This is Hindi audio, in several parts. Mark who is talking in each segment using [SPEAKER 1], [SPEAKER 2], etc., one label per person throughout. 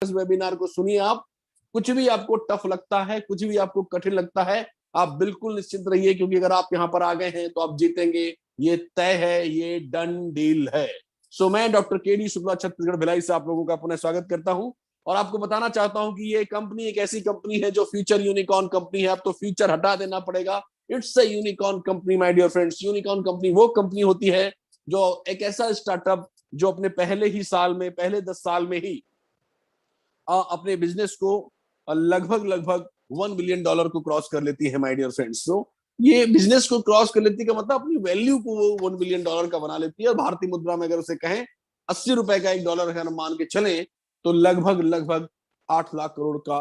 [SPEAKER 1] इस वेबिनार को सुनिए। आप कुछ भी आपको टफ लगता है, कुछ भी आपको कठिन लगता है, आप बिल्कुल निश्चिंत रहिए, क्योंकि अगर आप यहाँ पर आ गए हैं तो आप जीतेंगे, ये तय है, ये डन डील है। सो मैं डॉक्टर के डी शुक्ला छत्तीसगढ़ भिलाई से आप लोगों का पुनः स्वागत करता हूं और आपको बताना चाहता हूं कि ये कंपनी एक ऐसी कंपनी है जो फ्यूचर यूनिकॉर्न कंपनी है। अब तो फ्यूचर हटा देना पड़ेगा। It's a unicorn company my dear friends. Unicorn company वो कंपनी होती है जो एक ऐसा स्टार्टअप जो अपने पहले ही साल में, पहले 10 साल में ही अपने बिजनेस को लगभग लगभग $1 बिलियन को क्रॉस कर लेती है माय डियर फ्रेंड्स। तो ये बिजनेस को क्रॉस कर लेती का मतलब अपनी वैल्यू को वो $1 बिलियन का बना लेती है। और भारतीय मुद्रा में अगर उसे कहें, $80 का $1 अगर मान के चले तो लगभग लगभग 8 लाख करोड़ का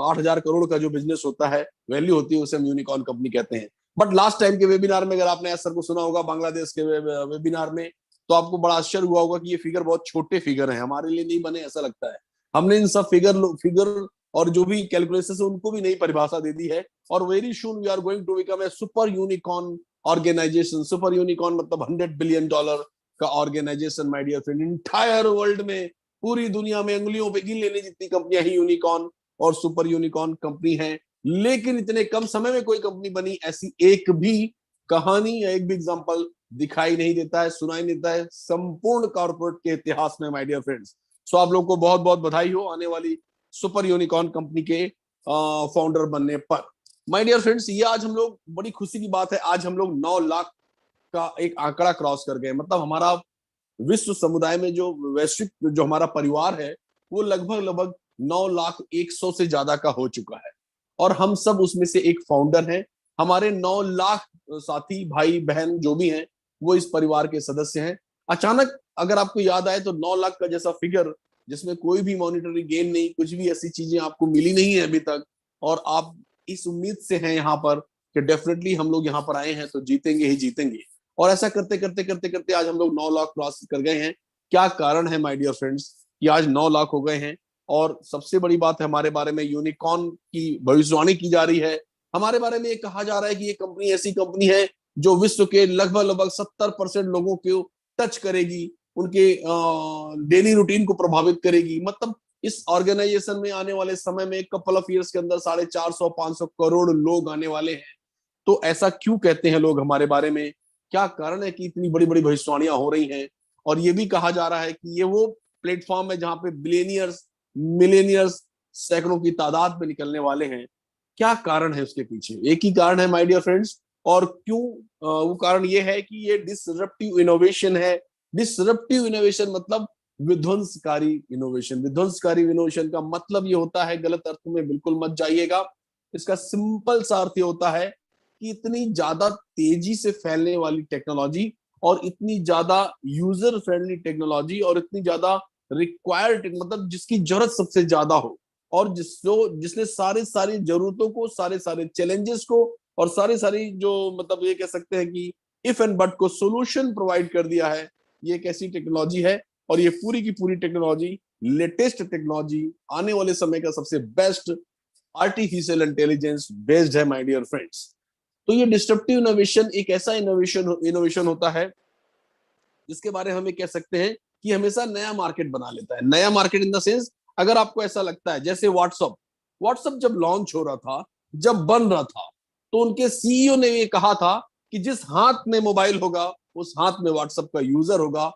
[SPEAKER 1] 8,000 करोड़ का जो बिजनेस होता है, वैल्यू होती है, उसे हम यूनिकॉर्न कंपनी कहते हैं। बट लास्ट टाइम के वेबिनार में अगर आपने सर को सुना होगा बांग्लादेश के वेबिनार में, तो आपको बड़ा आश्चर्य हुआ होगा कि ये फिगर बहुत छोटे फिगर है, हमारे लिए नहीं बने ऐसा लगता है। हमने इन सब फिगर और जो भी कैलकुलेशन है उनको भी नई परिभाषा दे दी है। और very soon we are going to become a super unicorn organisation. Super unicorn मतलब $100 बिलियन का organisation my dear friend. Entire world में, पूरी दुनिया में अंगुलियों पे गिन लेने जितनी कंपनियां ही यूनिकॉर्न और सुपर यूनिकॉर्न कंपनी है। लेकिन इतने कम समय में कोई कंपनी बनी, ऐसी एक भी कहानी या एक भी एग्जांपल दिखाई नहीं देता है, सुनाई नहीं देता है संपूर्ण कॉर्पोरेट के इतिहास में माय डियर फ्रेंड्स। सो आप लोगों को बहुत बहुत बधाई हो आने वाली सुपर यूनिकॉर्न कंपनी के फाउंडर बनने पर। माय डियर फ्रेंड्स, ये आज हम लोग, बड़ी खुशी की बात है, आज हम लोग 9 लाख का एक आंकड़ा क्रॉस कर गए। मतलब हमारा विश्व समुदाय में जो वैश्विक जो हमारा परिवार है, वो लगभग लगभग 9,100,000 से ज्यादा का हो चुका है। और हम सब उसमें से एक फाउंडर हैं। हमारे 9 लाख साथी भाई बहन जो भी हैं, वो इस परिवार के सदस्य हैं। अचानक अगर आपको याद आए तो 9 लाख का जैसा फिगर, जिसमें कोई भी मॉनिटरी गेन नहीं, कुछ भी ऐसी चीजें आपको मिली नहीं है अभी तक, और आप इस उम्मीद से हैं यहाँ पर कि डेफिनेटली हम लोग यहाँ पर आए हैं तो जीतेंगे ही जीतेंगे। और ऐसा करते करते करते करते आज हम लोग 9 लाख क्रॉस कर गए हैं। क्या कारण है माय डियर फ्रेंड्स कि आज 9 लाख हो गए हैं? और सबसे बड़ी बात है, हमारे बारे में यूनिकॉर्न की भविष्यवाणी की जा रही है। हमारे बारे में ये कहा जा रहा है कि ये कंपनी ऐसी कंपनी है जो विश्व के लगभग लगभग 70% लोगों को टच करेगी, उनके डेली रूटीन को प्रभावित करेगी। मतलब इस ऑर्गेनाइजेशन में आने वाले समय में कपल ऑफ ईयर्स के अंदर 450-500 करोड़ लोग आने वाले हैं। तो ऐसा क्यों कहते हैं लोग हमारे बारे में? क्या कारण है कि इतनी बड़ी बड़ी भविष्यवाणियां हो रही हैं? और ये भी कहा जा रहा है कि ये वो प्लेटफॉर्म है जहां पे बिलियनियर्स, मिलेनियर्स सैकड़ों की तादाद में निकलने वाले हैं। क्या कारण है उसके पीछे? एक ही कारण है माय डियर फ्रेंड्स। और क्यों? वो कारण ये है कि ये डिसरप्टिव इनोवेशन है। डिसरप्टिव इनोवेशन मतलब विध्वंसकारी इनोवेशन। विध्वंसकारी इनोवेशन का मतलब ये होता है, गलत अर्थ में बिल्कुल मत जाइएगा, इसका सिंपल सा अर्थ ये होता है कि इतनी ज्यादा तेजी से फैलने वाली टेक्नोलॉजी और इतनी ज्यादा यूजर फ्रेंडली टेक्नोलॉजी और इतनी ज्यादा रिक्वायर्ड, मतलब जिसकी जरूरत सबसे ज्यादा हो, और जिसने सारी सारी जरूरतों को, सारे सारे चैलेंजेस को और सारी सारी जो, मतलब ये कह सकते हैं कि इफ एंड बट को सोल्यूशन प्रोवाइड कर दिया है। ये एक ऐसी टेक्नोलॉजी है और ये पूरी की पूरी टेक्नोलॉजी, लेटेस्ट टेक्नोलॉजी, आने वाले समय का सबसे बेस्ट आर्टिफिशियल इंटेलिजेंस बेस्ड है माय डियर फ्रेंड्स। तो ये डिस्ट्रप्टिव इनोवेशन एक ऐसा इनोवेशन होता है जिसके बारे में हमें कह सकते हैं कि हमेशा नया मार्केट बना लेता है। नया मार्केट इन द सेंस, अगर आपको ऐसा लगता है जैसे व्हाट्सअप, व्हाट्सअप जब लॉन्च हो रहा था, जब बन रहा था, तो उनके सीईओ ने ये कहा था कि जिस हाथ में मोबाइल होगा उस हाथ में व्हाट्सअप का यूजर होगा।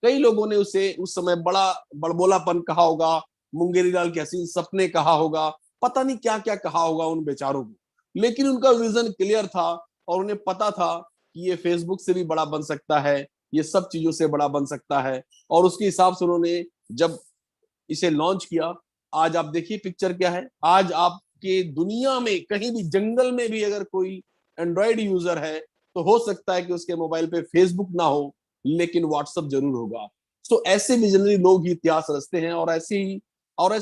[SPEAKER 1] कई लोगों ने उसे उस समय बड़ा बड़बोलापन कहा होगा, मुंगेरी लाल के हसीन सपने कहा होगा, पता नहीं क्या क्या कहा होगा उन बेचारों को। लेकिन उनका विजन क्लियर था और उन्हें पता था कि ये फेसबुक से भी बड़ा बन सकता है, ये सब चीजों से बड़ा बन सकता है। और उसके हिसाब से उन्होंने जब इसे लॉन्च किया, आज आप देखिए पिक्चर क्या है। आज आपके दुनिया में कहीं भी, जंगल में भी अगर कोई एंड्रॉइड यूजर है, तो हो सकता है कि उसके मोबाइल पे फेसबुक ना हो, लेकिन व्हाट्सएप जरूर होगा। तो ऐसे विजनरी लोग ही इतिहास रचते हैं और ऐसे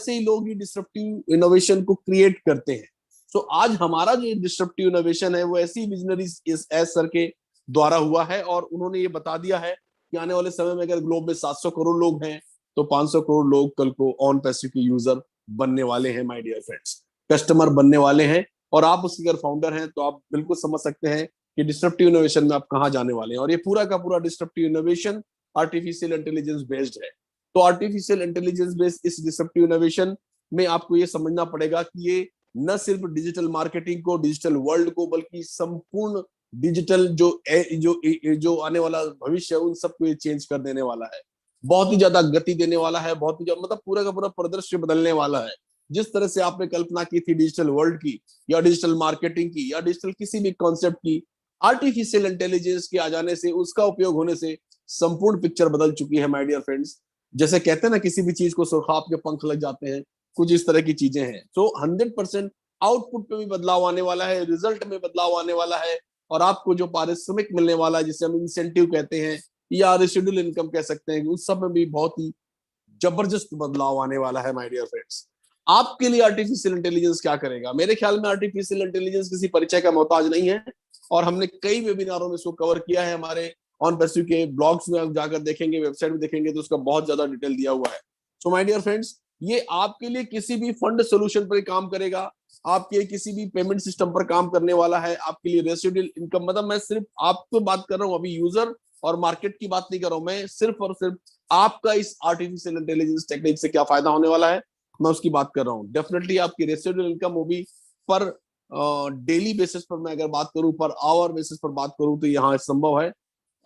[SPEAKER 1] ही लोग ही डिस्ट्रप्टिव इनोवेशन को क्रिएट करते हैं। सो आज हमारा जो डिस्ट्रप्टिव इनोवेशन है वो ऐसी विजनरी इस एस सर के द्वारा हुआ है। और उन्होंने ये बता दिया है कि आने वाले समय में अगर ग्लोब में 700 करोड़ लोग हैं, तो 500 करोड़ लोग कल को ऑन पैसिव के यूजर बनने वाले हैं माय डियर फ्रेंड्स, कस्टमर बनने वाले हैं। और आप उसके अगर फाउंडर हैं तो आप बिल्कुल समझ सकते हैं कि डिस्ट्रप्टिव इनोवेशन में आप कहां जाने वाले हैं। और ये पूरा का पूरा disruptive innovation artificial intelligence based है। तो आर्टिफिशियल इंटेलिजेंस बेस्ड इस डिसरप्टिव इनोवेशन में आपको ये समझना पड़ेगा कि ये न सिर्फ डिजिटल मार्केटिंग को, डिजिटल वर्ल्ड को, बल्कि संपूर्ण डिजिटल जो आने वाला भविष्य है उन सबको ये चेंज कर देने वाला है। बहुत ही ज्यादा गति देने वाला है, बहुत ही ज्यादा मतलब पूरा का पूरा परिदृश्य बदलने वाला है। जिस तरह से आपने कल्पना की थी डिजिटल वर्ल्ड की, या डिजिटल मार्केटिंग की, या डिजिटल किसी भी कॉन्सेप्ट की, आर्टिफिशियल इंटेलिजेंस के आ जाने से, उसका उपयोग होने से संपूर्ण पिक्चर बदल चुकी है माय डियर फ्रेंड्स। जैसे कहते हैं ना, किसी भी चीज को सुखाप के पंख लग जाते हैं, कुछ इस तरह की चीजें हैं। तो 100% आउटपुट में भी बदलाव आने वाला है, रिजल्ट में बदलाव आने वाला है, और आपको जो पारिश्रमिक मिलने वाला है, जिसे हम इंसेंटिव कहते हैं या रेसिडुअल इनकम कह सकते हैं, उस सब में भी बहुत ही जबरदस्त बदलाव आने वाला है माय डियर फ्रेंड्स। आपके लिए आर्टिफिशियल इंटेलिजेंस क्या करेगा? मेरे ख्याल में आर्टिफिशियल इंटेलिजेंस किसी परिचय का मोहताज नहीं है, और हमने कई वेबिनारों में इसको कवर किया है। हमारे ऑन परस्यू के ब्लॉग्स में आप जाकर देखेंगे, वेबसाइट में देखेंगे, तो उसका बहुत ज्यादा डिटेल दिया हुआ है। सो माय डियर फ्रेंड्स, ये आपके लिए किसी भी फंड सोल्यूशन पर काम करेगा, आपके किसी भी पेमेंट सिस्टम पर काम करने वाला है, आपके लिए रेसिडुअल इनकम, मतलब मैं सिर्फ आपको बात कर रहा हूं, अभी यूजर और मार्केट की बात नहीं कर रहा हूं, मैं सिर्फ और सिर्फ आपका इस आर्टिफिशियल इंटेलिजेंस टेक्निक से क्या फायदा होने वाला है, मैं उसकी बात कर रहा हूँ। डेफिनेटली आपकी रेसिडुअल इनकम वो भी पर डेली बेसिस पर, मैं अगर बात करूं पर आवर बेसिस पर बात करूं, तो यहाँ संभव है।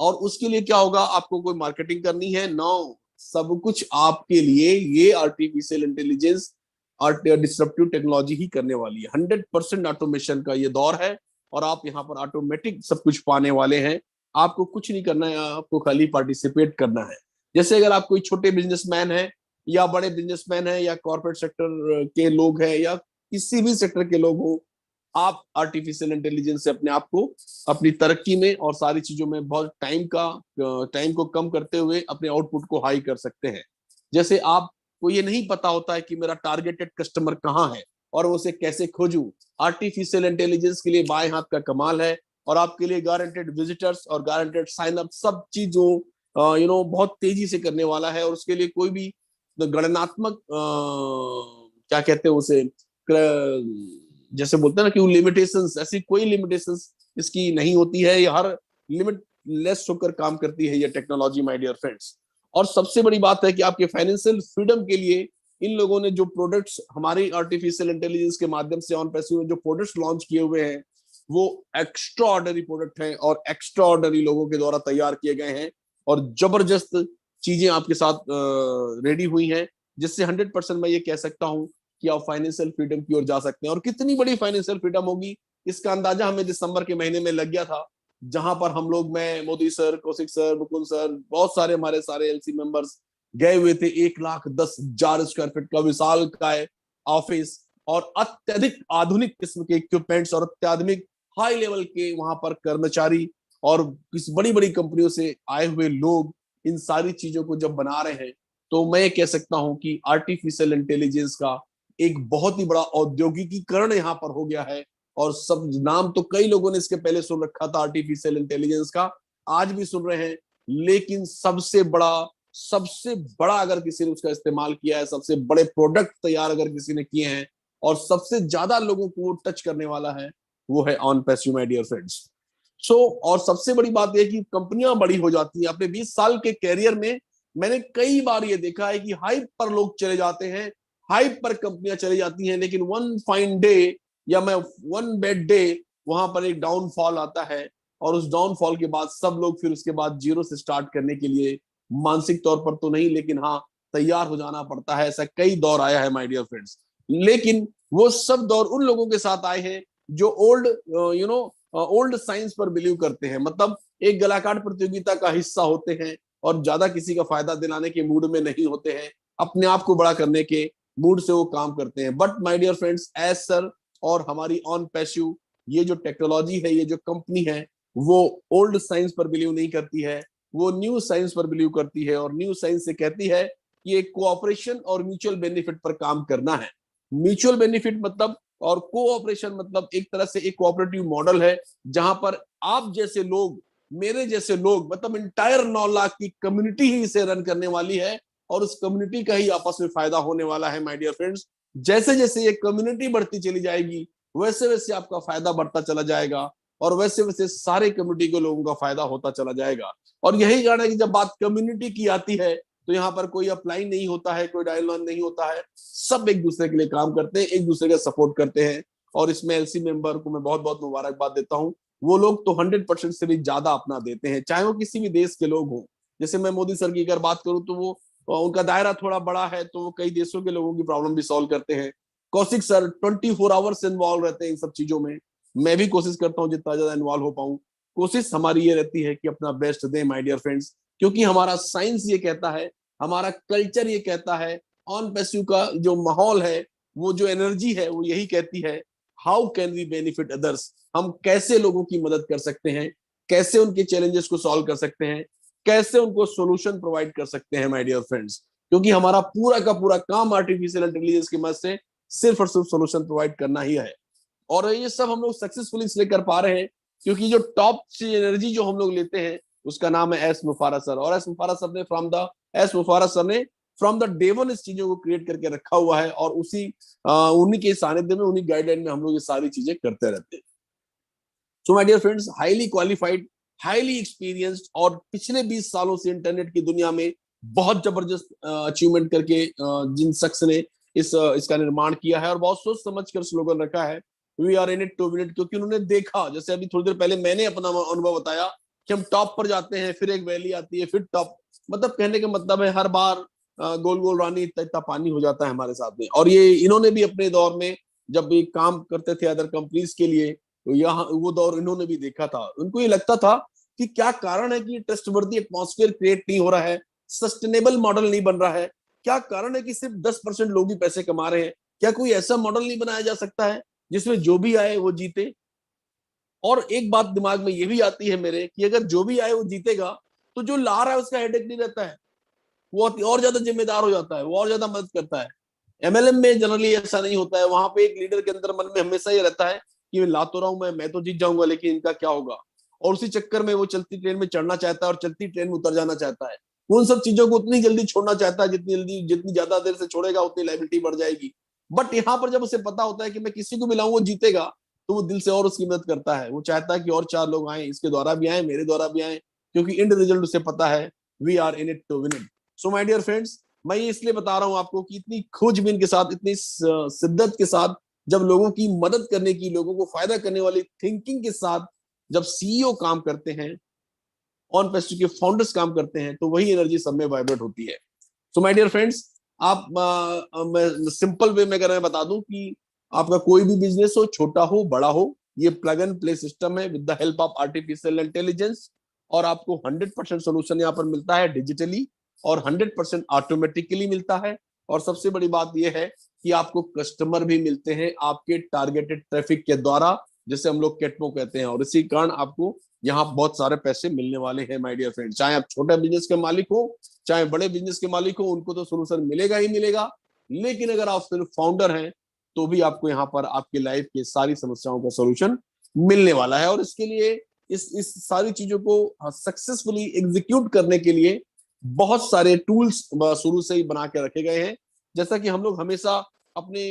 [SPEAKER 1] और उसके लिए क्या होगा, आपको कोई मार्केटिंग करनी है? नो, सब कुछ आपके लिए ये आर्टिफिशियल इंटेलिजेंस और डिस्ट्रप्टिव टेक्नोलॉजी ही करने वाली है। 100% ऑटोमेशन का ये दौर है, और आप यहाँ पर ऑटोमेटिक सब कुछ पाने वाले हैं। आपको कुछ नहीं करना है, आपको खाली पार्टिसिपेट करना है। जैसे अगर आप कोई छोटे बिजनेसमैन है, या बड़े बिजनेसमैन है, या कॉर्पोरेट सेक्टर के लोग हैं, या किसी भी सेक्टर के लोग हो, आप आर्टिफिशियल इंटेलिजेंस से अपने आप को अपनी तरक्की में और सारी चीजों में बहुत टाइम को कम करते हुए अपने आउटपुट को हाई कर सकते हैं। जैसे आपको ये नहीं पता होता है कि मेरा टारगेटेड कस्टमर कहाँ है और उसे कैसे खोजूं, आर्टिफिशियल इंटेलिजेंस के लिए बाएं हाथ का कमाल है, और आपके लिए गारंटेड विजिटर्स और गारंटेड साइन अप सब चीजों बहुत तेजी से करने वाला है। और उसके लिए कोई भी गणनात्मक क्या कहते हैं उसे, जैसे बोलते हैं ना कि लिमिटेशंस, ऐसी कोई लिमिटेशंस इसकी नहीं होती है। ये हर लिमिट लेस होकर काम करती है ये टेक्नोलॉजी माय डियर फ्रेंड्स। और सबसे बड़ी बात है कि आपके फाइनेंशियल फ्रीडम के लिए इन लोगों ने जो प्रोडक्ट्स हमारी आर्टिफिशियल इंटेलिजेंस के माध्यम से ऑन पैसिव में जो प्रोडक्ट्स लॉन्च किए हुए हैं, वो एक्स्ट्रा ऑर्डनरी प्रोडक्ट हैं और एक्स्ट्रा ऑर्डनरी लोगों के द्वारा तैयार किए गए हैं, और जबरदस्त चीजें आपके साथ रेडी हुई हैं, जिससे 100% मैं ये कह सकता हूं कि आप फाइनेंशियल फ्रीडम की ओर जा सकते हैं। और कितनी बड़ी फाइनेंशियल फ्रीडम होगी, इसका अंदाजा हमें दिसंबर के महीने में लग गया था, जहां पर हम लोग, मैं, Modi sir, Kaushik sir, Mukund sir, बहुत सारे हमारे सारे एलसी मेंबर्स गए हुए थे। 1,10,000 स्क्वायर फीट का विशाल काय ऑफिस, और अत्यधिक आधुनिक किस्म के इक्विपमेंट्स, और अत्याधुनिक हाई लेवल के वहां पर कर्मचारी, और किस बड़ी बड़ी कंपनियों से आए हुए लोग इन सारी चीजों को जब बना रहे हैं, तो मैं कह सकता हूं कि आर्टिफिशियल इंटेलिजेंस का एक बहुत ही बड़ा औद्योगिकीकरण यहाँ पर हो गया है। और सब नाम तो कई लोगों ने इसके पहले सुन रखा था आर्टिफिशियल इंटेलिजेंस का, आज भी सुन रहे हैं, लेकिन सबसे बड़ा अगर किसी ने उसका इस्तेमाल किया है, सबसे बड़े प्रोडक्ट तैयार अगर किसी ने किए हैं, और सबसे ज्यादा लोगों को वो टच करने वाला है, वो है on passive my dear friends. और सबसे बड़ी बात यह कि कंपनियां बड़ी हो जाती हैं। अपने 20 साल के कैरियर में मैंने कई बार ये देखा है कि हाइप पर लोग चले जाते हैं, हाइप पर कंपनियां चली जाती हैं, लेकिन वन फाइन डे, या मैं वन बैड डे, वहां पर एक डाउनफॉल आता है, और उस डाउनफॉल के बाद सब लोग फिर उसके बाद जीरो से स्टार्ट करने के लिए मानसिक तौर पर तो नहीं, लेकिन हाँ तैयार हो जाना पड़ता है। ऐसा कई दौर आया है माय डियर फ्रेंड्स, लेकिन वो सब दौर उन लोगों के साथ आए हैं जो ओल्ड साइंस पर बिलीव करते हैं, मतलब एक गलाकाट प्रतियोगिता का हिस्सा होते हैं, और ज्यादा किसी का फायदा दिलाने के मूड में नहीं होते हैं, अपने आप को बड़ा करने के मूड से वो काम करते हैं। But my dear friends, as sir और हमारी ऑन पैसिव ये जो टेक्नोलॉजी है, ये जो कंपनी है, वो ओल्ड साइंस पर बिलीव नहीं करती है, वो न्यू साइंस पर बिलीव करती है, और न्यू साइंस से कहती है कि एक कोऑपरेशन और म्यूचुअल बेनिफिट पर काम करना है। म्यूचुअल बेनिफिट मतलब, और कोऑपरेशन मतलब एक तरह से एक कोऑपरेटिव मॉडल है, जहां पर आप जैसे लोग, मेरे जैसे लोग, मतलब इंटायर 9 लाख की कम्युनिटी ही इसे रन करने वाली है, और उस कम्युनिटी का ही आपस में फायदा होने वाला है माय डियर फ्रेंड्स। जैसे जैसे ये कम्युनिटी बढ़ती चली जाएगी, वैसे वैसे आपका फायदा बढ़ता चला जाएगा, और वैसे वैसे सारे कम्युनिटी के लोगों का फायदा होता चला जाएगा। और यही कारण है कि जब बात कम्युनिटी की आती है, तो यहाँ पर कोई अपलाइन नहीं होता है, कोई डायल नहीं होता है, सब एक दूसरे के लिए काम करते हैं, एक दूसरे का सपोर्ट करते हैं। और इसमें एलसी मेंबर को मैं बहुत बहुत मुबारकबाद देता हूँ। वो लोग तो 100% से भी ज्यादा अपना देते हैं, चाहे वो किसी भी देश के लोग हों। जैसे मैं मोदी सर की अगर बात करूं तो वो उनका दायरा थोड़ा बड़ा है, तो वो कई देशों के लोगों की प्रॉब्लम भी सॉल्व करते हैं। कौशिक सर 24 आवर्स इन्वॉल्व रहते हैं इन सब चीजों में। मैं भी कोशिश करता हूँ जितना ज्यादा इन्वॉल्व हो पाऊं। कोशिश हमारी ये रहती है कि अपना बेस्ट दें माय डियर फ्रेंड्स, क्योंकि हमारा साइंस ये कहता है, हमारा कल्चर ये कहता है, ऑन पैसिव का जो माहौल है, वो जो एनर्जी है, वो यही कहती है how can we benefit others. हम कैसे लोगों की मदद कर सकते हैं, कैसे उनके चैलेंजेस को सॉल्व कर सकते हैं, कैसे उनको सोल्यूशन प्रोवाइड कर सकते हैं माय डियर फ्रेंड्स। क्योंकि हमारा पूरा का पूरा काम आर्टिफिशियल इंटेलिजेंस की मदद से सिर्फ और सिर्फ सोल्यूशन प्रोवाइड करना ही है। और ये सब हम लोग सक्सेसफुली इसलिए कर पा रहे हैं क्योंकि जो टॉप एनर्जी जो हम लोग लेते हैं उसका नाम है एस मुफारा सर। और एस मुफारा सर ने फ्रॉम द डे वन इस चीजों को क्रिएट करके रखा हुआ है, और उन्हीं के सानिध्य में, उन्हीं गाइडलाइन में हम लोग ये सारी चीजें करते रहते हैं। So my dear friends, highly qualified, highly experienced, और पिछले 20 सालों से इंटरनेट की दुनिया में बहुत जबरदस्त अचीवमेंट करके जिन शख्स ने इसका निर्माण किया है और बहुत सोच समझ कर स्लोगन रखा है we are in it to win it. क्योंकि उन्होंने देखा, जैसे अभी थोड़ी देर पहले मैंने अपना अनुभव बताया कि हम टॉप पर जाते हैं, फिर एक वैली आती है, फिर टॉप। मतलब कहने का मतलब है हर बार गोल गोल रानी इतना इतना पानी हो जाता है हमारे साथ में। और ये इन्होंने भी अपने दौर में जब ये काम करते थे अदर कंपनीज के लिए, तो यहाँ वो दौर इन्होंने भी देखा था। उनको ये लगता था कि क्या कारण है कि ट्रस्टवर्दी एटमॉस्फेयर क्रिएट नहीं हो रहा है, सस्टेनेबल मॉडल नहीं बन रहा है, क्या कारण है कि सिर्फ 10% लोग ही पैसे कमा रहे हैं, क्या कोई ऐसा मॉडल नहीं बनाया जा सकता है जिसमें जो भी आए वो जीते। और एक बात दिमाग में ये भी आती है मेरे कि अगर जो भी आए वो जीतेगा, तो जो ला रहा है उसका हेडेक नहीं रहता है, वो और ज्यादा जिम्मेदार हो जाता है, वो और ज्यादा मदद करता है। एमएलएम में जनरली ऐसा नहीं होता है, वहां पे एक लीडर के अंदर मन में हमेशा ये रहता है कि मैं ला तो रहा हूं, मैं तो जीत जाऊंगा, लेकिन इनका क्या होगा। और उसी चक्कर में वो चलती ट्रेन में चढ़ना चाहता है और चलती ट्रेन में उतर जाना चाहता है। वो उन सब चीजों को उतनी जल्दी छोड़ना चाहता है, जितनी ज्यादा देर से छोड़ेगा उतनी लाइबिलिटी बढ़ जाएगी। बट यहाँ पर जब उसे पता होता है कि मैं किसी को मिलाऊं वो जीतेगा, तो वो दिल से और उसकी मदद करता है। वो चाहता है कि और 4 लोग आए, इसके द्वारा भी आए, मेरे द्वारा भी आए, क्योंकि इंड रिजल्ट उसे पता है we are in it to win it. So my dear friends, मैं ये इसलिए बता रहा हूं आपको कि इतनी खोजबीन के साथ, इतनी शिद्दत के साथ, जब लोगों की मदद करने की, लोगों को फायदा करने वाली थिंकिंग के साथ जब सीईओ काम करते हैं, ऑन पेस्ट्री के फाउंडर्स काम करते हैं, तो वही एनर्जी सब में वाइब्रेट होती है। सो माय डियर फ्रेंड्स, आप मैं सिंपल वे में अगर मैं बता दूं कि आपका कोई भी बिजनेस हो, छोटा हो बड़ा हो, ये प्लग एंड प्ले सिस्टम है with the help of artificial intelligence. और आपको 100% सोल्यूशन यहाँ पर मिलता है डिजिटली, और 100% ऑटोमेटिकली मिलता है। और सबसे बड़ी बात यह है कि आपको कस्टमर भी मिलते हैं आपके टारगेटेड ट्रैफिक के द्वारा, जैसे हम लोग कैटमो कहते हैं। और इसी कारण आपको यहाँ बहुत सारे पैसे मिलने वाले हैं माय डियर फ्रेंड। चाहे आप छोटा बिजनेस के मालिक हो, चाहे बड़े बिजनेस के मालिक हो, उनको तो सोल्यूशन मिलेगा ही मिलेगा। लेकिन अगर आप सिर्फ फाउंडर हैं, तो भी आपको यहाँ पर आपकी लाइफ की सारी समस्याओं का सोल्यूशन मिलने वाला है। और इसके लिए, इस सारी चीजों को सक्सेसफुली एग्जीक्यूट करने के लिए बहुत सारे टूल्स शुरू से ही बना के रखे गए हैं। जैसा कि हम लोग हमेशा अपने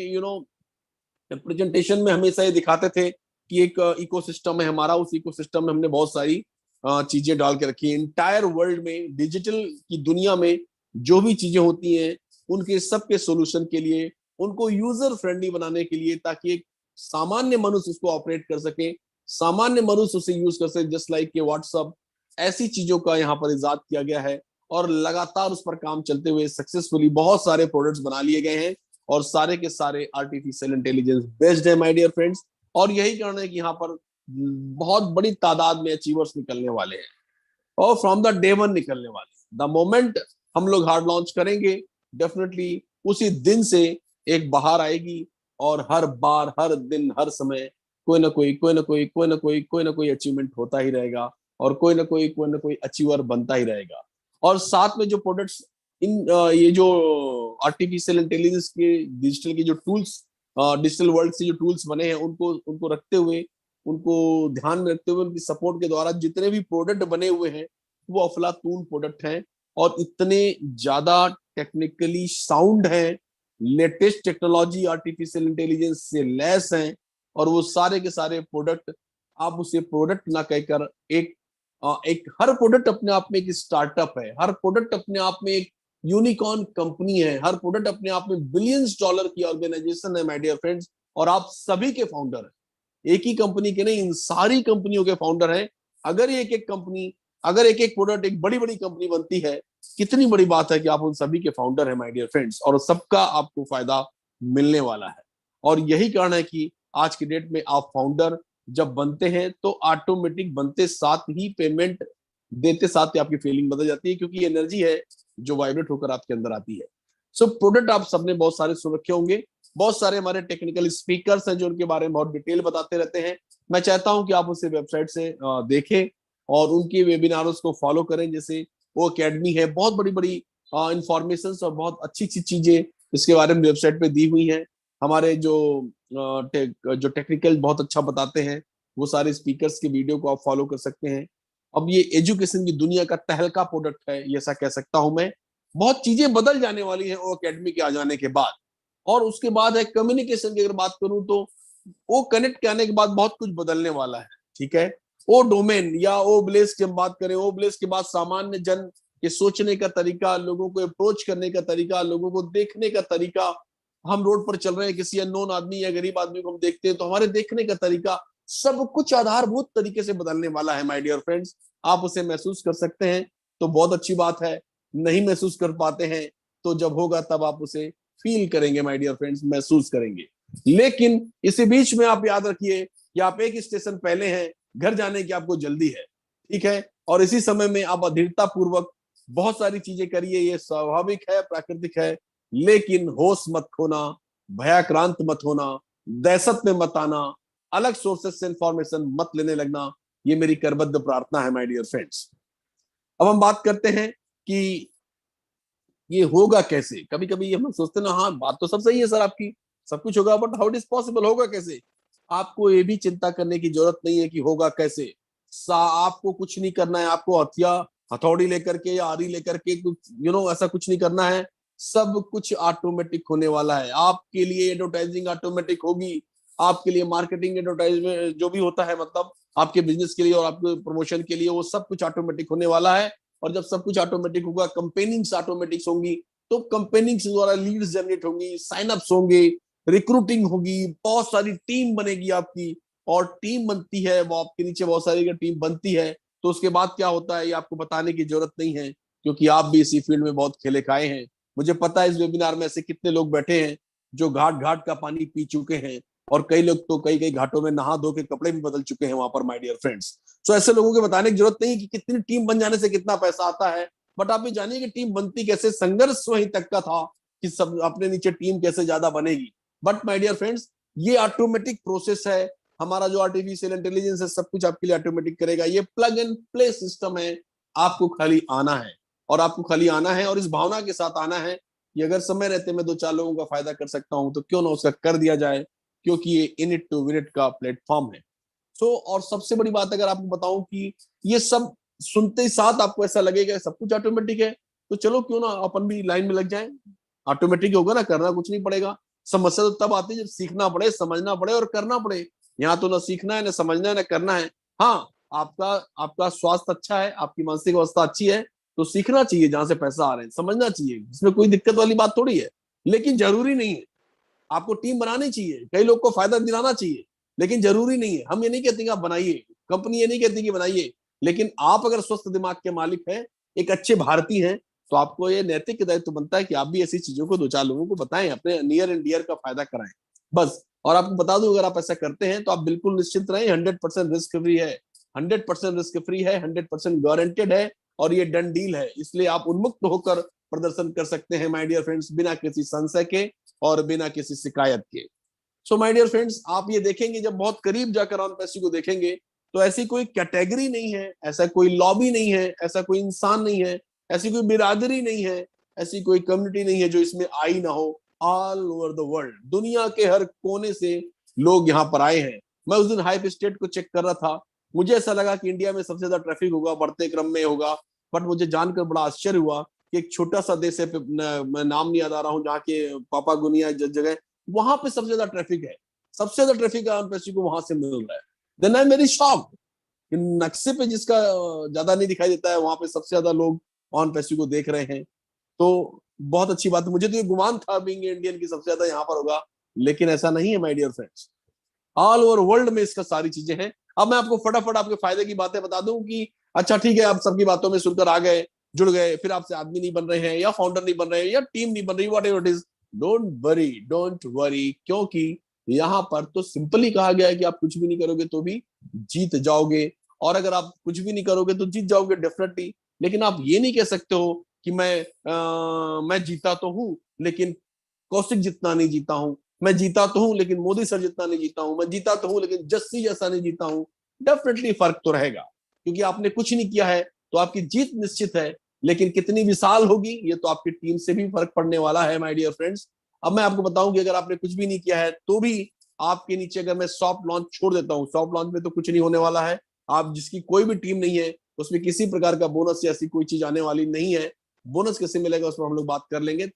[SPEAKER 1] प्रेजेंटेशन में हमेशा ये दिखाते थे कि एक इकोसिस्टम है हमारा, उस इकोसिस्टम में हमने बहुत सारी चीजें डाल के रखी है। इंटायर वर्ल्ड में, डिजिटल की दुनिया में जो भी चीजें होती हैं, उनके सबके सोल्यूशन के लिए, उनको यूजर फ्रेंडली बनाने के लिए, ताकि एक सामान्य मनुष्य उसको ऑपरेट कर सके, सामान्य मनुष्य उसे यूज कर सके, जस्ट लाइक के व्हाट्सअप। ऐसी चीजों का यहाँ पर इजाद किया गया है, और लगातार उस पर काम चलते हुए सक्सेसफुली बहुत सारे प्रोडक्ट्स बना लिए गए हैं, और सारे के सारे आर्टिफिशियल इंटेलिजेंस बेस्ड है माय डियर फ्रेंड्स। और यही कारण है कि यहाँ पर बहुत बड़ी तादाद में अचीवर्स निकलने वाले हैं, और फ्रॉम द डे वन निकलने वाले। द मोमेंट हम लोग हार्ड लॉन्च करेंगे, डेफिनेटली उसी दिन से एक बहार आएगी, और हर बार, हर दिन, हर समय कोई ना कोई अचीवमेंट होता ही रहेगा, और कोई ना कोई अचीवर बनता ही रहेगा। और साथ में जो प्रोडक्ट्स, ये जो आर्टिफिशियल इंटेलिजेंस के, डिजिटल के जो टूल्स, डिजिटल वर्ल्ड से जो टूल्स बने हैं, उनको उनको रखते हुए, उनको ध्यान में रखते हुए, उनकी सपोर्ट के द्वारा जितने भी प्रोडक्ट बने हुए हैं, वो अफलातून प्रोडक्ट हैं, और इतने ज्यादा टेक्निकली साउंड हैं, लेटेस्ट टेक्नोलॉजी आर्टिफिशियल इंटेलिजेंस से लैस हैं। और वो सारे के सारे प्रोडक्ट, आप उसे प्रोडक्ट ना कहकर एक हर प्रोडक्ट अपने आप में एक स्टार्टअप है, हर प्रोडक्ट अपने आप में एक यूनिकॉर्न कंपनी है, हर प्रोडक्ट अपने आप में बिलियंस डॉलर की ऑर्गेनाइजेशन है माय डियर फ्रेंड्स, और आप सभी के फाउंडर हैं। एक ही कंपनी के नहीं, इन सारी कंपनियों के फाउंडर हैं। अगर ये एक एक कंपनी, अगर एक एक प्रोडक्ट एक बड़ी बड़ी कंपनी बनती है, कितनी बड़ी बात है कि आप उन सभी के फाउंडर हैं माय डियर फ्रेंड्स, और सबका आपको फायदा मिलने वाला है। और यही कारण है कि आज की डेट में आप फाउंडर जब बनते हैं तो ऑटोमेटिक बनते साथ ही पेमेंट देते साथ ही आपकी फीलिंग बदल जाती है, क्योंकि एनर्जी है जो वाइब्रेट होकर आपके अंदर आती है। सो प्रोडक्ट आप सबने बहुत सारे सुन रखे होंगे, बहुत सारे हमारे टेक्निकल स्पीकर्स हैं जो उनके बारे में बहुत डिटेल बताते रहते हैं। मैं चाहता हूं कि आप उसे वेबसाइट से देखें और उनकी वेबिनार्स को फॉलो करें। जैसे वो अकेडमी है, बहुत बड़ी बड़ी इंफॉर्मेशन और बहुत अच्छी अच्छी चीजें इसके बारे में वेबसाइट पे दी हुई हैं। हमारे जो टेक्निकल बहुत अच्छा बताते हैं, वो सारे स्पीकर्स के वीडियो को आप फॉलो कर सकते हैं। अब ये एजुकेशन की दुनिया का तहलका प्रोडक्ट है, ये ऐसा कह सकता हूं मैं। बहुत चीजें बदल जाने वाली हैं वो अकेडमी के आ जाने के बाद। और उसके बाद है कम्युनिकेशन की, अगर बात करूं तो वो कनेक्ट के आने के बाद बहुत कुछ बदलने वाला है। ठीक है, वो डोमेन या वो ब्लेस की हम बात करें, वो ब्लेस के बाद सामान्य जन के सोचने का तरीका, लोगों को अप्रोच करने का तरीका, लोगों को देखने का तरीका। हम रोड पर चल रहे हैं, किसी अननोन आदमी या गरीब आदमी को हम देखते हैं तो हमारे देखने का तरीका, सब कुछ आधारभूत तरीके से बदलने वाला है माय डियर फ्रेंड्स। आप उसे महसूस कर सकते हैं तो बहुत अच्छी बात है, नहीं महसूस कर पाते हैं तो जब होगा तब आप उसे फील करेंगे माय डियर फ्रेंड्स, महसूस करेंगे। लेकिन इसी बीच में आप याद रखिए कि आप एक स्टेशन पहले हैं, घर जाने की आपको जल्दी है। ठीक है, और इसी समय में आप अधीरता पूर्वक बहुत सारी चीजें करिए, ये स्वाभाविक है, प्राकृतिक है। लेकिन होश मत खोना, भयाक्रांत मत होना, दहशत में मत आना, अलग सोर्सेस से इंफॉर्मेशन मत लेने लगना, ये मेरी करबद्ध प्रार्थना है माय डियर फ्रेंड्स। अब हम बात करते हैं कि ये होगा कैसे। कभी कभी हम सोचते हैं ना, हाँ बात तो सब सही है सर आपकी, सब कुछ होगा, but how it is possible, होगा कैसे। आपको ये भी चिंता करने की जरूरत नहीं है कि होगा कैसे। आपको कुछ नहीं करना है, आपको हथौड़ी लेकर के या आरी लेकर के कुछ ऐसा कुछ नहीं करना है। सब कुछ ऑटोमेटिक होने वाला है। आपके लिए एडवर्टाइजिंग ऑटोमेटिक होगी, आपके लिए मार्केटिंग एडवर्टाइजमेंट जो भी होता है, मतलब आपके बिजनेस के लिए और आपके प्रमोशन के लिए, वो सब कुछ ऑटोमेटिक होने वाला है। और जब सब कुछ ऑटोमेटिक होगा, कंपेनिंग्स ऑटोमेटिक होंगी, तो कंपेनिंग्स द्वारा लीड्स जनरेट होंगी, साइनअप्स होंगे, रिक्रूटिंग होगी, बहुत सारी टीम बनेगी आपकी। और टीम बनती है, वो आपके नीचे बहुत सारी टीम बनती है, तो उसके बाद क्या होता है ये आपको बताने की जरूरत नहीं है, क्योंकि आप भी इसी फील्ड में बहुत खेले खाए हैं। मुझे पता है इस वेबिनार में ऐसे कितने लोग बैठे हैं जो घाट घाट का पानी पी चुके हैं, और कई लोग तो कई कई घाटों में नहा धो के कपड़े भी बदल चुके हैं वहां पर माय डियर फ्रेंड्स। सो ऐसे लोगों के बताने की जरूरत नहीं कि कितनी टीम बन जाने से कितना पैसा आता है, बट आप ये जानिए कि टीम बनती कैसे, संघर्ष वहीं तक का था कि सब अपने नीचे टीम कैसे ज्यादा बनेगी। बट माय डियर फ्रेंड्स, ये ऑटोमेटिक प्रोसेस है। हमारा जो आर्टिफिशियल इंटेलिजेंस है सब कुछ आपके लिए ऑटोमेटिक करेगा, ये प्लग एंड प्ले सिस्टम है। आपको खाली आना है, और आपको खाली आना है और इस भावना के साथ आना है कि अगर समय रहते मैं दो चार लोगों का फायदा कर सकता हूं तो क्यों ना उसका कर दिया जाए, क्योंकि ये in it to win it का प्लेटफॉर्म है। और सबसे बड़ी बात अगर आपको बताऊं कि ये सब सुनते ही साथ आपको ऐसा लगेगा सब कुछ ऑटोमेटिक है, तो चलो क्यों ना अपन भी लाइन में लग जाए। ऑटोमेटिक होगा ना, करना कुछ नहीं पड़ेगा। समस्या तो तब आती है जब सीखना पड़े, समझना पड़े और करना पड़े। यहाँ तो ना सीखना है, ना समझना है, ना करना है। हाँ, आपका आपका स्वास्थ्य अच्छा है, आपकी मानसिक अवस्था अच्छी है, तो सीखना चाहिए, जहां से पैसा आ रहे हैं समझना चाहिए, इसमें कोई दिक्कत वाली बात थोड़ी है। लेकिन जरूरी नहीं है। आपको टीम बनानी चाहिए, कई लोग को फायदा दिलाना चाहिए, लेकिन जरूरी नहीं है। हम ये नहीं कहते कि आप बनाइए, कंपनी ये नहीं कहती कि बनाइए, लेकिन आप अगर स्वस्थ दिमाग के मालिक हैं, एक अच्छे भारतीय हैं, तो आपको ये नैतिक दायित्व बनता है कि आप भी ऐसी चीजों को दो चार लोगों को बताएं, अपने नियर एंड डियर का फायदा कराएं, बस। और आपको बता दूं, अगर आप ऐसा करते हैं तो आप बिल्कुल निश्चिंत रहें, 100% रिस्क फ्री है। 100% रिस्क फ्री है, 100% गारंटेड है, और ये डन डील है। इसलिए आप उन्मुक्त होकर प्रदर्शन कर सकते हैं माय डियर फ्रेंड्स, बिना किसी संशय के और बिना किसी शिकायत के। सो माय डियर फ्रेंड्स, आप ये देखेंगे जब बहुत करीब जाकर ऑन पैसी को देखेंगे, तो ऐसी कोई कैटेगरी नहीं है, ऐसा कोई लॉबी नहीं है, ऐसा कोई इंसान नहीं है, ऐसी कोई बिरादरी नहीं है, ऐसी कोई कम्युनिटी नहीं है जो इसमें आई ना हो। ऑल ओवर द वर्ल्ड, दुनिया के हर कोने से लोग यहाँ पर आए हैं। मैं उस दिन हाइप स्टेट को चेक कर रहा था, मुझे ऐसा लगा कि इंडिया में सबसे ज्यादा ट्रैफिक होगा, बढ़ते क्रम में होगा। बट मुझे जानकर बड़ा आश्चर्य हुआ कि एक छोटा सा देश है, मैं नाम नहीं याद आ रहा हूँ, जहाँ के पापा गुनिया जगह, वहां पे सबसे ज्यादा ट्रैफिक है। सबसे ज्यादा ट्रैफिक पैसे को वहां से मिल रहा है। Then I am very shock. नक्शे पे जिसका ज्यादा नहीं दिखाई देता है, वहां पे सबसे ज्यादा लोग ऑन पैसे को देख रहे हैं। तो बहुत अच्छी बात है। मुझे तो ये गुमान था बीइंग इंडियन की सबसे ज्यादा यहाँ पर होगा, लेकिन ऐसा नहीं है my dear friends. All over world में इसका सारी चीजें हैं। अब मैं आपको फटाफट आपके फायदे की बातें बता दूं कि अच्छा ठीक है, आप सबकी बातों में सुनकर आ गए, जुड़ गए, फिर आपसे आदमी नहीं बन रहे हैं या फाउंडर नहीं बन रहे हैं या टीम नहीं बन रही, what ever it is, don't worry, क्योंकि यहाँ पर तो सिंपली कहा गया है कि आप कुछ भी नहीं करोगे तो भी जीत जाओगे, और अगर आप कुछ भी नहीं करोगे तो जीत जाओगे डेफिनेटली। लेकिन आप ये नहीं कह सकते हो कि मैं जीता तो हूं लेकिन कौशिक जितना नहीं जीता हूं, मैं जीता तो हूं लेकिन मोदी सर जितना नहीं जीता हूं, मैं जीता तो हूं लेकिन जस्सी जैसा नहीं जीता हूं। डेफिनेटली फर्क तो रहेगा, क्योंकि आपने कुछ नहीं किया है तो आपकी जीत निश्चित है, लेकिन कितनी विशाल होगी ये तो आपकी टीम से भी फर्क पड़ने वाला है माय डियर फ्रेंड्स। अब मैं आपको बताऊं कि अगर आपने कुछ भी नहीं किया है तो भी आपके नीचे अगर मैं सॉफ्ट लॉन्च छोड़ देता हूं, सॉफ्ट लॉन्च में तो कुछ नहीं होने वाला है, आप जिसकी कोई भी टीम नहीं है उसमें किसी प्रकार का बोनस या ऐसी कोई चीज आने वाली नहीं है। बोनस कैसे मिलेगा उसमें हम लोग बात कर लेंगे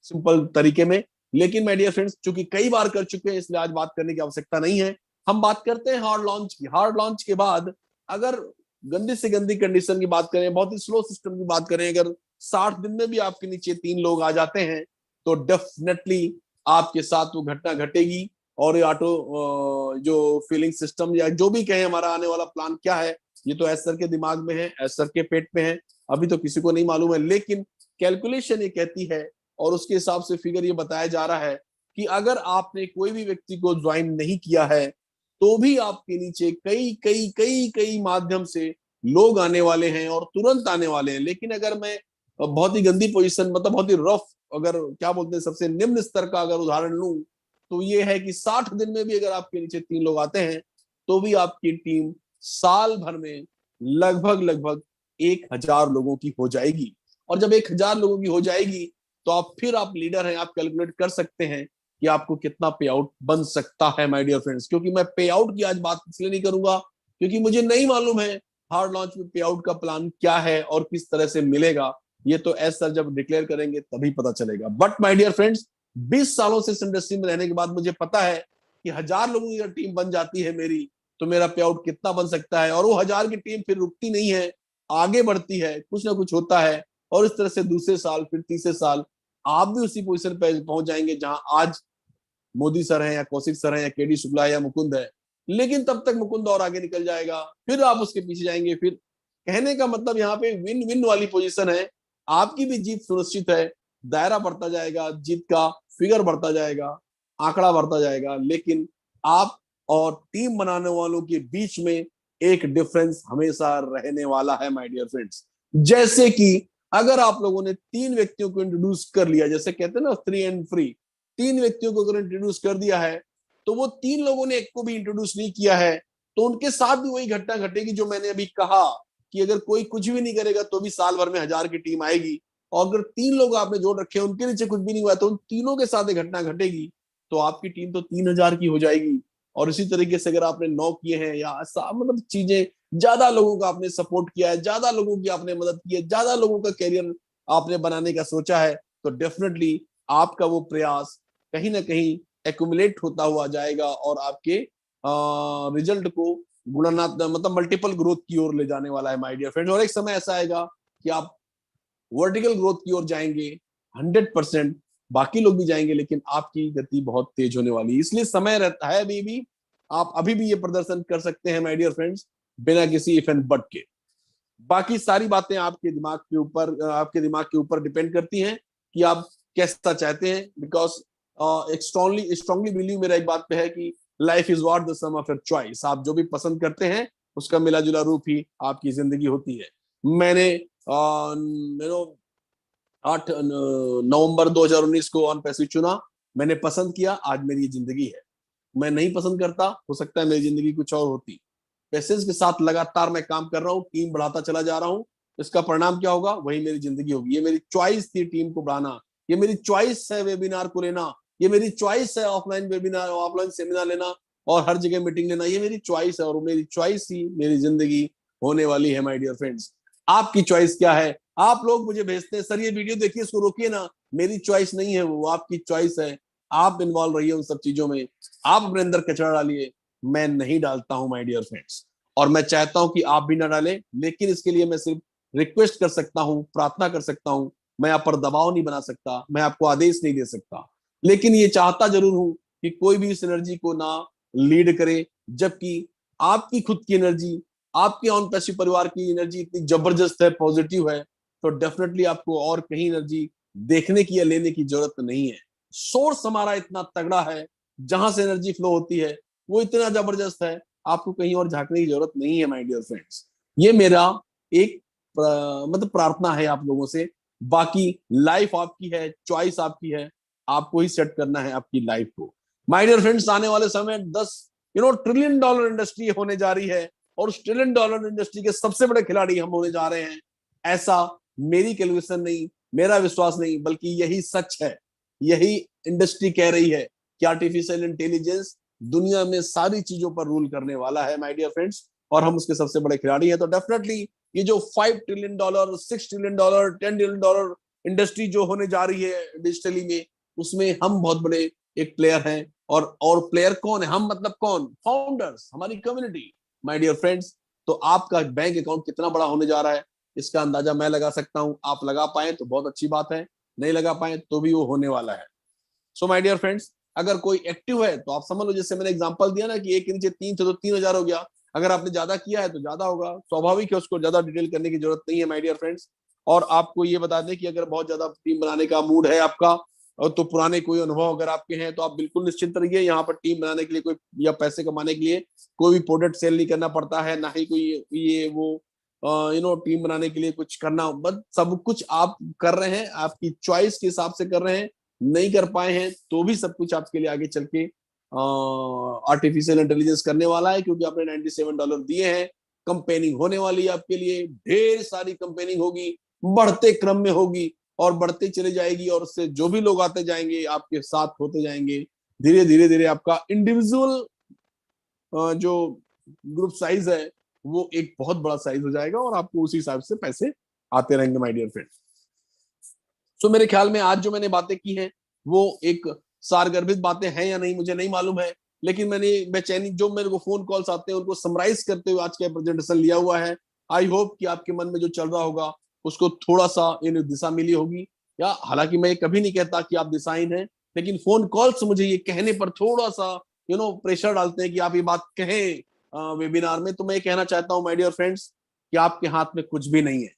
[SPEAKER 1] सिंपल तरीके में। लेकिन माय डियर फ्रेंड्स, चूंकि कई बार कर चुके हैं इसलिए आज बात करने की आवश्यकता नहीं है। हम बात करते हैं हार्ड लॉन्च की। हार्ड लॉन्च के बाद अगर गंदी से गंदी कंडीशन की बात करें, बहुत ही स्लो सिस्टम की बात करें, अगर 60 दिन में भी आपके नीचे 3 लोग आ जाते हैं तो डेफिनेटली आपके साथ वो घटना घटेगी। और ये ऑटो जो फीलिंग सिस्टम या जो भी कहें, हमारा आने वाला प्लान क्या है ये तो एस सर के दिमाग में है, एस सर के पेट में है, अभी तो किसी को नहीं मालूम है, लेकिन कैलकुलेशन ये कहती है और उसके हिसाब से फिगर ये बताया जा रहा है कि अगर आपने कोई भी व्यक्ति को ज्वाइन नहीं किया है तो भी आपके नीचे कई कई कई कई माध्यम से लोग आने वाले हैं और तुरंत आने वाले हैं। लेकिन अगर मैं बहुत ही गंदी पोजीशन, मतलब बहुत ही रफ, अगर क्या बोलते हैं सबसे निम्न स्तर का अगर उदाहरण लूं तो ये है कि 60 दिन में भी अगर आपके नीचे 3 लोग आते हैं तो भी आपकी टीम साल भर में लगभग लगभग 1,000 लोगों की हो जाएगी। और जब 1,000 लोगों की हो जाएगी तो आप फिर आप लीडर हैं, आप कैलकुलेट कर सकते हैं कि आपको कितना पे आउट बन सकता है माय डियर फ्रेंड्स। क्योंकि मैं पे आउट की आज बात इसलिए नहीं करूंगा क्योंकि मुझे नहीं मालूम है हार्ड लॉन्च में पे आउट का प्लान क्या है और किस तरह से मिलेगा, ये तो एस सर जब डिक्लेयर करेंगे तभी पता चलेगा। बट माय डियर फ्रेंड्स, 20 सालों से इस इंडस्ट्री में रहने के बाद मुझे पता है कि 1,000 लोगों की अगर टीम बन जाती है मेरी तो मेरा पे आउट कितना बन सकता है। और वो 1,000 की टीम फिर रुकती नहीं है, आगे बढ़ती है, कुछ ना कुछ होता है, और इस तरह से दूसरे साल फिर तीसरे साल आप भी उसी पोजीशन पे पहुंच जाएंगे जहां आज मोदी सर हैं या कौशिक सर हैं या केडी शुक्ला है या मुकुंद है। लेकिन तब तक मुकुंद और आगे निकल जाएगा, फिर आप उसके पीछे जाएंगे। फिर कहने का मतलब यहाँ पे विन विन वाली पोजीशन है, आपकी भी जीत सुनिश्चित है, दायरा बढ़ता जाएगा, जीत का फिगर बढ़ता जाएगा, आंकड़ा बढ़ता जाएगा, लेकिन आप और टीम बनाने वालों के बीच में एक डिफरेंस हमेशा रहने वाला है माय डियर फ्रेंड्स। जैसे कि अगर आप लोगों ने 3 व्यक्तियों को इंट्रोड्यूस कर लिया, जैसे कहते हैं ना 3 and 3, 3 व्यक्तियों को अगर इंट्रोड्यूस कर दिया है तो वो 3 लोगों ने एक को भी इंट्रोड्यूस नहीं किया है तो उनके साथ भी वही घटना घटेगी जो मैंने अभी कहा कि अगर कोई कुछ भी नहीं करेगा तो भी साल भर में 1,000 की टीम आएगी। और अगर 3 लोग आपने जोड़ रखे हैं उनके नीचे कुछ भी नहीं हुआ तो उन तीनों के साथ एक घटना घटेगी तो आपकी टीम तो 3,000 की हो जाएगी। और इसी तरीके से अगर आपने 9 किए हैं या मतलब चीजें, ज्यादा लोगों का आपने सपोर्ट किया है, ज्यादा लोगों की आपने मदद की है, ज्यादा लोगों का कैरियर आपने बनाने का सोचा है, तो डेफिनेटली आपका वो प्रयास कहीं ना कहीं एक्यूमुलेट होता हुआ जाएगा और आपके रिजल्ट को गुणनात्मक मतलब मल्टीपल ग्रोथ की ओर ले जाने वाला है माय डियर फ्रेंड्स। और एक समय ऐसा आएगा कि आप वर्टिकल ग्रोथ की ओर जाएंगे 100%, बाकी लोग भी जाएंगे लेकिन आपकी गति बहुत तेज होने वाली है। इसलिए समय रहता है अभी भी, आप अभी भी ये प्रदर्शन कर सकते हैं माय डियर फ्रेंड्स, बिना किसी इफ एंड बट के। बाकी सारी बातें आपके दिमाग के ऊपर डिपेंड करती हैं कि आप कैसा चाहते हैं। बिकॉज एक स्ट्रांगली बिलीव मेरा एक बात पे है कि life is what the sum of your choice. आप जो भी पसंद करते हैं उसका मिला जुला रूप ही आपकी जिंदगी होती है। मैंने 8 नवंबर 2019 को ऑन पैसिव चुना, मैंने पसंद किया, आज मेरी जिंदगी है। मैं नहीं पसंद करता, हो सकता है मेरी जिंदगी कुछ और होती। पैसेज के साथ लगातार मैं काम कर रहा हूँ, टीम बढ़ाता चला जा रहा हूँ, इसका परिणाम क्या होगा वही मेरी जिंदगी होगी। ये मेरी चॉइस थी टीम को बढ़ाना, ये मेरी चॉइस है वेबिनार को लेना, ये मेरी चॉइस है ऑफलाइन वेबिनार ऑफलाइन सेमिनार लेना और हर जगह मीटिंग लेना, ये मेरी चॉइस है और मेरी चॉइस ही मेरी जिंदगी होने वाली है माय डियर फ्रेंड्स। आपकी चॉइस क्या है? आप लोग मुझे भेजते हैं सर ये वीडियो देखिए, इसको रोकिए ना, मेरी चॉइस नहीं है, वो आपकी चॉइस है। आप इन्वॉल्व रहिए उन सब चीजों में, आप अपने अंदर कचरा डालिए, मैं नहीं डालता हूं माय डियर फ्रेंड्स, और मैं चाहता हूं कि आप भी ना डालें। लेकिन इसके लिए मैं सिर्फ रिक्वेस्ट कर सकता हूं, प्रार्थना कर सकता हूं मैं आप पर दबाव नहीं बना सकता, मैं आपको आदेश नहीं दे सकता, लेकिन ये चाहता जरूर हूं कि कोई भी इस एनर्जी को ना लीड करे, जबकि आपकी खुद की एनर्जी, आपके ऑन पैसिव परिवार की एनर्जी इतनी जबरदस्त है, पॉजिटिव है, तो डेफिनेटली आपको और कहीं एनर्जी देखने की या लेने की जरूरत नहीं है। सोर्स हमारा इतना तगड़ा है, जहां से एनर्जी फ्लो होती है वो इतना जबरदस्त है, आपको कहीं और झांकने की जरूरत नहीं है माय डियर फ्रेंड्स। ये मेरा एक मतलब प्रार्थना है आप लोगों से। बाकी लाइफ आपकी है, चॉइस आपकी है, आपको ही सेट करना है आपकी लाइफ को। माय डियर फ्रेंड्स, आने वाले समय 10 ट्रिलियन डॉलर इंडस्ट्री होने जा रही है, और उस ट्रिलियन डॉलर इंडस्ट्री के सबसे बड़े खिलाड़ी हम होने जा रहे हैं। ऐसा मेरी कैलकुलेशन नहीं, मेरा विश्वास नहीं, बल्कि यही सच है, यही इंडस्ट्री कह रही है कि आर्टिफिशियल इंटेलिजेंस दुनिया में सारी चीजों पर रूल करने वाला है माय डियर फ्रेंड्स, और हम उसके सबसे बड़े खिलाड़ी हैं। तो डेफिनेटली ये जो $5 ट्रिलियन, $6 ट्रिलियन, $10 ट्रिलियन इंडस्ट्री जो होने जा रही है डिजिटली में, उसमें हम बहुत बड़े एक प्लेयर हैं। और प्लेयर कौन है? हम मतलब कौन? फाउंडर्स, हमारी कम्युनिटी माय डियर फ्रेंड्स। तो आपका बैंक अकाउंट कितना बड़ा होने जा रहा है, इसका अंदाजा मैं लगा सकता हूं। आप लगा पाए तो बहुत अच्छी बात है, नहीं लगा पाए तो भी वो होने वाला है। सो माय डियर फ्रेंड्स, अगर कोई एक्टिव है तो आप समझ लो, जैसे मैंने एग्जांपल दिया ना कि एक के नीचे 3 थे तो 3,000 हो गया। अगर आपने ज्यादा किया है तो ज्यादा होगा, स्वाभाविक है, उसको ज्यादा डिटेल करने की जरूरत नहीं है माय डियर फ्रेंड्स। और आपको ये बता दें कि अगर बहुत ज्यादा टीम बनाने का मूड है आपका, और तो पुराने कोई अनुभव अगर आपके हैं, तो आप बिल्कुल निश्चिंत रहिए। यहाँ पर टीम बनाने के लिए कोई, या पैसे कमाने के लिए कोई भी प्रोडक्ट सेल नहीं करना पड़ता है, ना ही कोई ये वो टीम बनाने के लिए कुछ करना, बस सब कुछ आप कर रहे हैं, आपकी चॉइस के हिसाब से कर रहे हैं। नहीं कर पाए हैं तो भी सब कुछ आपके लिए आगे चल के आर्टिफिशियल इंटेलिजेंस करने वाला है, क्योंकि आपने $97 दिए हैं। कंपेनिंग होने वाली है आपके लिए, ढेर सारी कंपेनिंग होगी, बढ़ते क्रम में होगी, और बढ़ते चले जाएगी, और उससे जो भी लोग आते जाएंगे आपके साथ होते जाएंगे। धीरे धीरे धीरे आपका इंडिविजुअल जो ग्रुप साइज है वो एक बहुत बड़ा साइज हो जाएगा, और आपको उसी हिसाब से पैसे आते रहेंगे माय डियर फ्रेंड्स। सो मेरे ख्याल में आज जो मैंने बातें की हैं वो एक सारगर्भित बातें हैं या नहीं मुझे नहीं मालूम है, लेकिन मैंने बेचैनी जो मेरे को फोन कॉल्स आते हैं उनको समराइज करते हुए आज का प्रेजेंटेशन लिया हुआ है। आई होप कि आपके मन में जो चल रहा होगा उसको थोड़ा सा इन दिशा मिली होगी। या हालांकि मैं कभी नहीं कहता कि आप दिशाहीन हैं, लेकिन फोन कॉल्स मुझे ये कहने पर थोड़ा सा प्रेशर डालते हैं कि आप ये बात कहें वेबिनार में। तो मैं ये कहना चाहता हूँ माय डियर फ्रेंड्स कि आपके हाथ में कुछ भी नहीं है,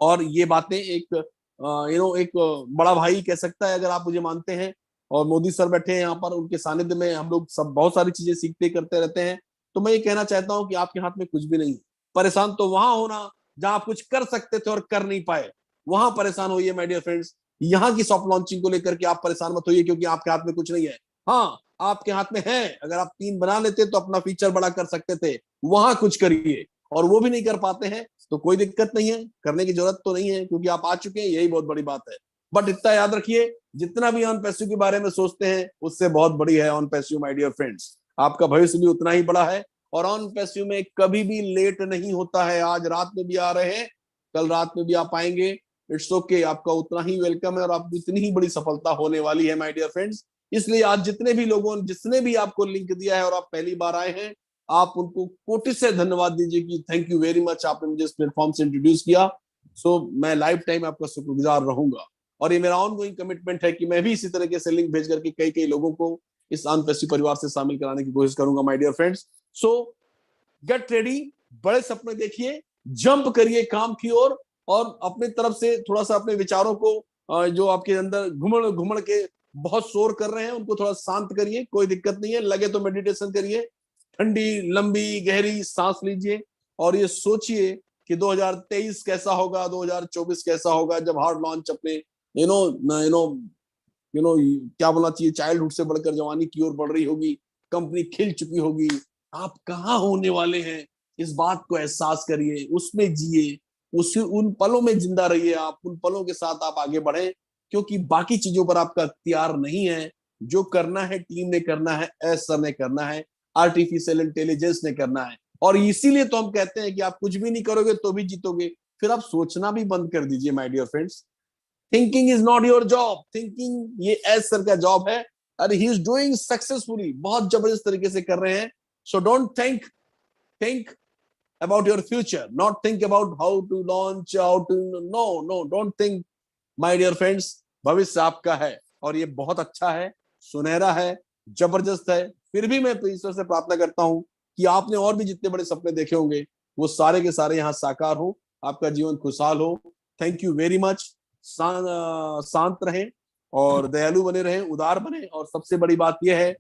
[SPEAKER 1] और ये बातें एक एक बड़ा भाई कह सकता है, अगर आप मुझे मानते हैं। और मोदी सर बैठे हैं यहाँ पर, उनके सानिध्य में हम लोग सब बहुत सारी चीजें सीखते करते रहते हैं। तो मैं ये कहना चाहता हूँ कि आपके हाथ में कुछ भी नहीं है। परेशान तो वहां होना जहां आप कुछ कर सकते थे और कर नहीं पाए, वहां परेशान होइए माय डियर फ्रेंड्स। यहाँ की सॉफ्ट लॉन्चिंग को लेकर के आप परेशान मत होइए, क्योंकि आपके हाथ में कुछ नहीं है। हाँ, आपके हाथ में है, अगर आप 3 बना लेते तो अपना फीचर बड़ा कर सकते थे, वहां कुछ करिए। और वो भी नहीं कर पाते हैं तो कोई दिक्कत नहीं है, करने की जरूरत तो नहीं है, क्योंकि आप आ चुके हैं, यही बहुत बड़ी बात है। बट इतना याद रखिए, जितना भी ऑन पैसिव के बारे में सोचते हैं उससे बहुत बड़ी है on passive my dear friends. आपका भविष्य भी उतना ही बड़ा है, और ऑन पैसिव में कभी भी लेट नहीं होता है। आज रात में भी आ रहे हैं, कल रात में भी आप आएंगे, इट्स ओके, आपका उतना ही वेलकम है, और आपको इतनी ही बड़ी सफलता होने वाली है माय डियर फ्रेंड्स। इसलिए आज जितने भी लोगों जिसने भी आपको लिंक दिया है और आप पहली बार आए हैं, आप उनको कोटि से धन्यवाद दीजिए कि थैंक यू वेरी मच, आपने मुझे इस प्लेटफॉर्म से इंट्रोड्यूस किया। सो मैं लाइफ टाइम आपका शुक्रगुजार रहूंगा, और ये मेरा ऑनगोइंग कमिटमेंट है कि मैं भी इसी तरीके से लिंक भेज करके कई कई लोगों को इस ऑन पैसिव परिवार से शामिल कराने की कोशिश करूंगा my dear friends. So get ready, बड़े सपने देखिए, जंप करिए काम की ओर, और अपनी तरफ से थोड़ा सा अपने विचारों को जो आपके अंदर घुमड़ घुमड़ के बहुत शोर कर रहे हैं उनको थोड़ा शांत करिए। कोई दिक्कत नहीं है, लगे तो मेडिटेशन करिए, ठंडी लंबी गहरी सांस लीजिए, और ये सोचिए कि 2023 कैसा होगा, 2024 कैसा होगा, जब हार्ड लॉन्च अपने you know you know you know क्या बोलना चाहिए, चाइल्डहुड से बढ़कर जवानी की ओर बढ़ रही होगी, कंपनी खिल चुकी होगी। आप कहाँ होने वाले हैं, इस बात को एहसास करिए, उसमें जिए, उस उन पलों में जिंदा रहिए, आप उन पलों के साथ आप आगे बढ़े, क्योंकि बाकी चीजों पर आपका अख्तियार नहीं है। जो करना है टीम ने करना है, एस सर ने करना है, आर्टिफिशियल इंटेलिजेंस ने करना है। और इसीलिए तो हम कहते हैं कि आप कुछ भी नहीं करोगे तो भी जीतोगे। फिर आप सोचना भी बंद कर दीजिए my dear friends. Thinking is not your job, thinking ये एस सर का जॉब है, और ही इज डूइंग सक्सेसफुली, बहुत जबरदस्त तरीके से कर रहे हैं। So don't think about your future, not think about how to launch, how to, no, don't think my dear friends, भविष्य आपका है और ये बहुत अच्छा है, सुनहरा है, जबरदस्त है। फिर भी मैं ईश्वर से प्रार्थना करता हूँ कि आपने और भी जितने बड़े सपने देखे होंगे वो सारे के सारे यहाँ साकार हो, आपका जीवन खुशहाल हो। Thank you very much. शांत रहें और दयालु बने रहें, उदार बने, और सबसे बड़ी बात यह है